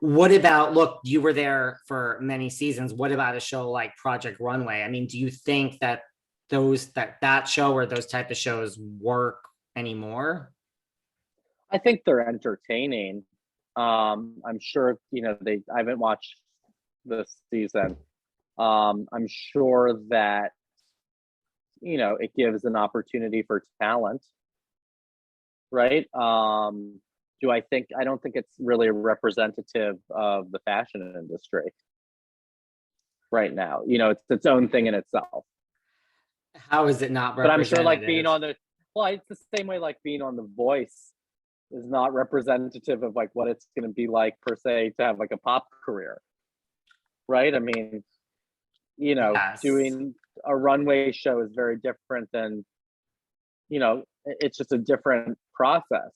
What about, look, you were there for many seasons. What about a show like Project Runway? I mean, do you think that that show or those type of shows work anymore? I think they're entertaining. I'm sure, I haven't watched this season. I'm sure that, it gives an opportunity for talent, right? I don't think it's really representative of the fashion industry right now. It's its own thing in itself. How is it not But I'm sure like being representative? on well, it's the same way like being on The Voice is not representative of like what it's going to be like per se to have like a pop career, right? I mean, Yes. doing a runway show is very different than, it's just a different process,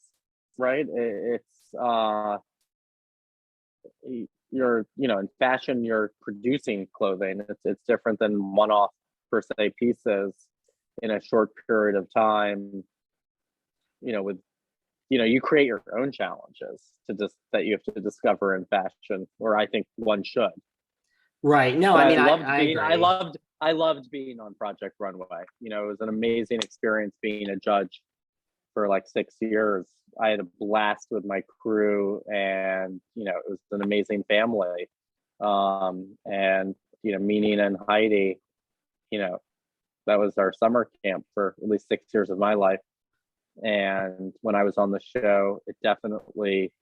right? It's you're, in fashion, you're producing clothing. It's different than one-off per se pieces in a short period of time, with you create your own challenges to just that you have to discover in fashion, or I think one should. Right. No, But I I mean, loved I being agree. I loved being on Project Runway. It was an amazing experience being a judge for like 6 years. I had a blast with my crew, and it was an amazing family. And Meaning and Heidi, you know, that was our summer camp for at least 6 years of my life. And when I was on the show, it definitely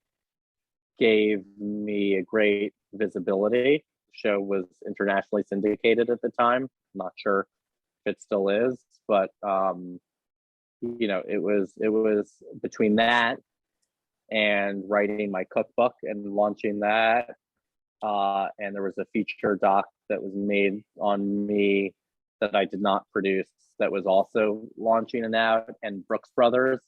gave me a great visibility. The show was internationally syndicated at the time. I'm not sure if it still is, but it was between that and writing my cookbook and launching that. And there was a feature doc that was made on me that I did not produce that was also launching and out, and Brooks Brothers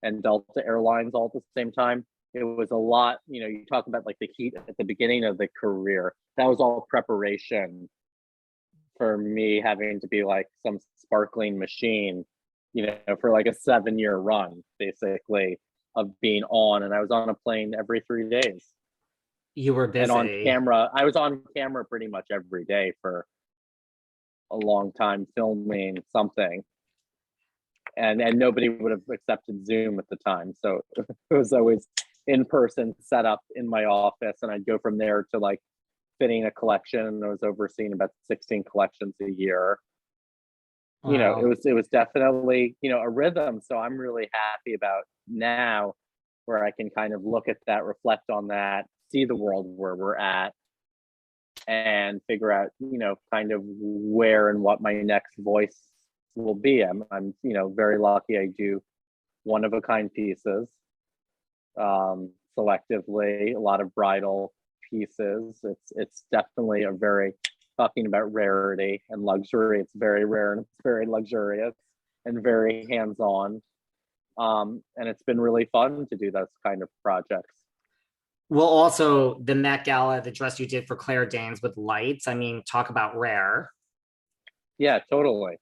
and Delta Airlines all at the same time. It was a lot. You talk about like the heat at the beginning of the career. That was all preparation for me having to be like some sparkling machine, for like a 7 year run, basically, of being on. And I was on a plane every 3 days You were and on busy. camera. I was on camera pretty much every day for a long time filming something. And nobody would have accepted Zoom at the time. So it was always in person set up in my office. And I'd go from there to like fitting a collection. And I was overseeing about 16 collections a year. It Wow. was definitely, a rhythm. So I'm really happy about now where I can kind of look at that, reflect on that, see the world where we're at, and figure out, kind of where and what my next voice will be. I'm very lucky. I do one of a kind pieces, selectively, a lot of bridal pieces. It's definitely a very, talking about rarity and luxury. It's very rare and it's very luxurious and very hands on. And it's been really fun to do those kind of projects. Well, also the Met Gala, the dress you did for Claire Danes with lights. I mean, talk about rare. Yeah, totally.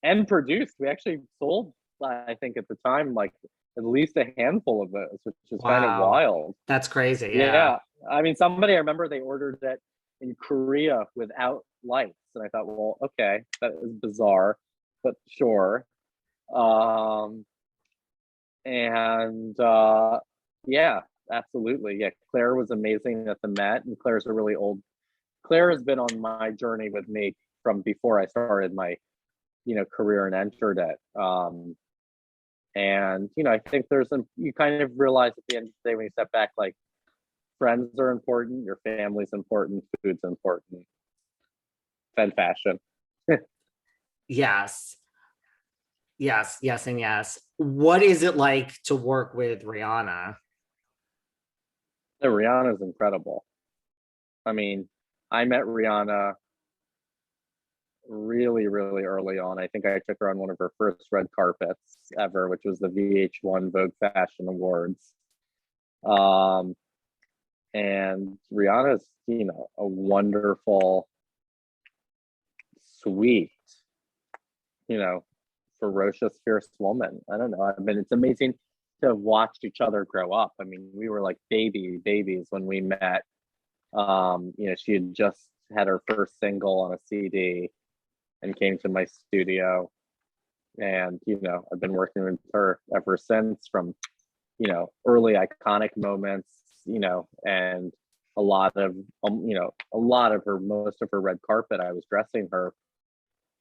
And produced. We actually sold, I think at the time, like at least a handful of those, which is kind of Wow. wild. That's crazy. Yeah. Yeah. I mean, somebody, I remember they ordered it in Korea without lights. And I thought, well, okay, that is bizarre, but sure. Um, and Yeah, absolutely. Yeah, Claire was amazing at the Met, and Claire's a really old. Claire has been on my journey with me from before I started my, career and entered it. And I think you kind of realize at the end of the day when you step back, like friends are important, your family's important, food's important, then fashion. Yes. Yes. Yes. And yes. What is it like to work with Rihanna? Rihanna's incredible. I mean, I met Rihanna really, really early on. I think I took her on one of her first red carpets ever, which was the VH1 Vogue Fashion Awards. Um, and Rihanna's, a wonderful, sweet, you know, ferocious, fierce woman. I don't know. I mean, it's amazing to have watched each other grow up. I mean, we were like babies when we met. She had just had her first single on a CD and came to my studio. And, I've been working with her ever since, from, early iconic moments, and a lot of, most of her red carpet, I was dressing her,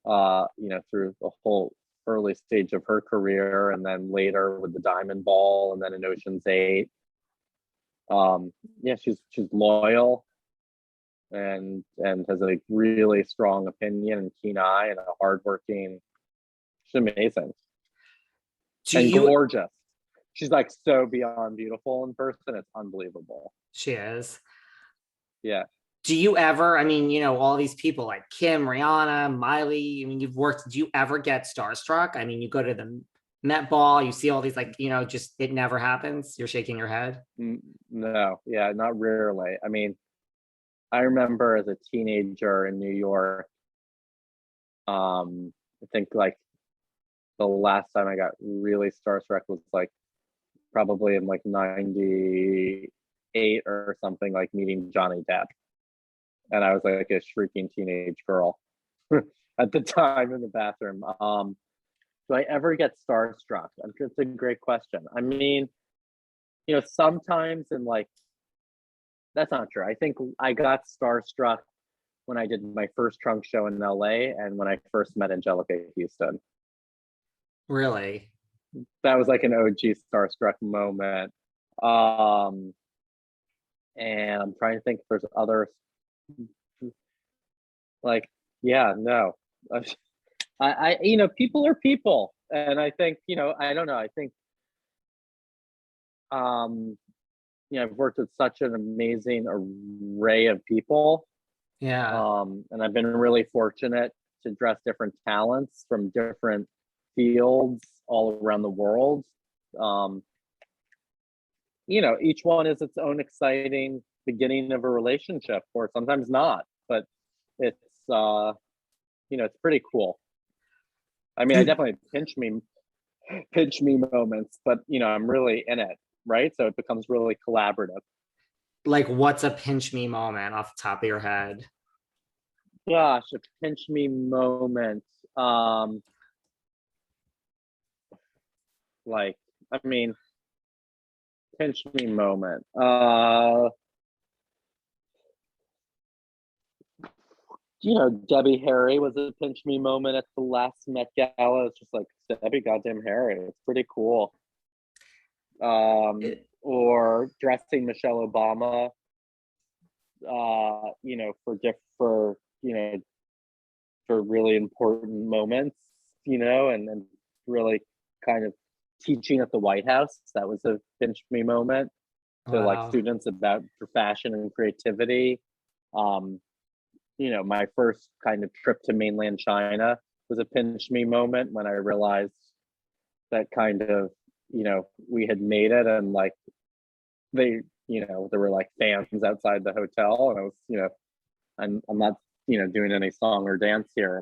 through the whole early stage of her career, and then later with the Diamond Ball, and then in Ocean's 8. She's loyal and has a really strong opinion and keen eye and a hardworking. She's amazing and gorgeous. She's like so beyond beautiful in person. It's unbelievable. She is. Yeah. Do you ever, all these people like Kim, Rihanna, Miley, you've worked, do you ever get starstruck? You go to the Met Ball, you see all these just, it never happens. You're shaking your head. No, yeah, not rarely. I remember as a teenager in New York, I think like the last time I got really starstruck was like probably in like 98 or something, like meeting Johnny Depp. And I was like a shrieking teenage girl at the time in the bathroom. Do I ever get starstruck? It's a great question. Sometimes in like, that's not true. I think I got starstruck when I did my first trunk show in LA and when I first met Angelica Houston. Really? That was like an OG starstruck moment. And I'm trying to think if there's other, like, yeah, no. I people are people. And I think, I don't know. I think, I've worked with such an amazing array of people. Yeah. And I've been really fortunate to dress different talents from different fields all around the world. Each one is its own exciting beginning of a relationship, or sometimes not, but it's it's pretty cool. I definitely pinch me moments, but I'm really in it, right? So it becomes really collaborative. Like, what's a pinch me moment off the top of your head? Gosh, a pinch me moment. Pinch me moment. Debbie Harry was a pinch me moment at the last Met Gala. It's just like, Debbie goddamn Harry. It's pretty cool. Or dressing Michelle Obama, for really important moments, and really kind of teaching at the White House. That was a pinch me moment to like students about fashion and creativity. My first kind of trip to mainland China was a pinch me moment when I realized that kind of, we had made it, and like there were like fans outside the hotel, and I was, I'm not, doing any song or dance here.